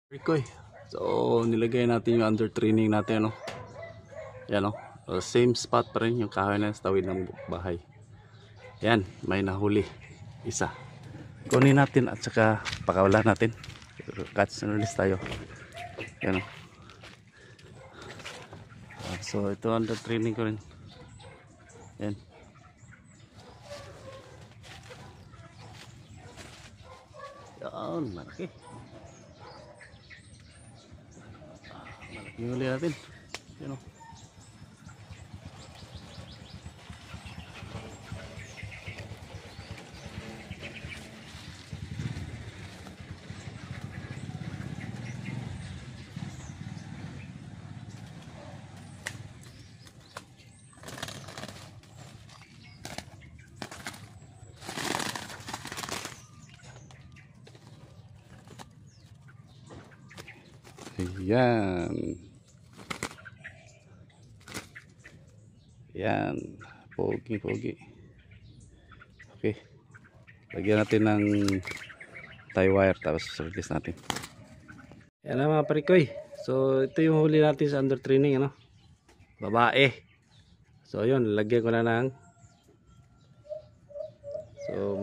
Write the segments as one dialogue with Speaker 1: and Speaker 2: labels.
Speaker 1: Rikoy. So nilagay natin yung under training natin, ano. Yan, same spot pa rin yung kahoy na sa tawid ng bahay. Yan, may nahuli isa. Kunin natin at saka pakawalan natin. Catch and release tayo. Yan, so ito under training ko rin. Yan. Yan, malaki. Malaki yung huli natin. Yan, Ayan. Ayan. Pogi. Okay. Lagyan natin ng tie wire tapos release natin. Ayan na mga parikoy. So ito yung huli natin sa under training, babae. So yun, lagyan ko na ng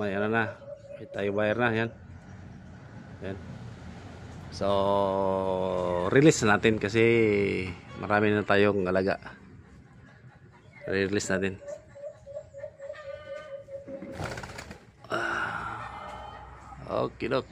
Speaker 1: may may tie wire na. Yan. So release natin kasi marami na tayong alaga. Release natin. Okay, dok.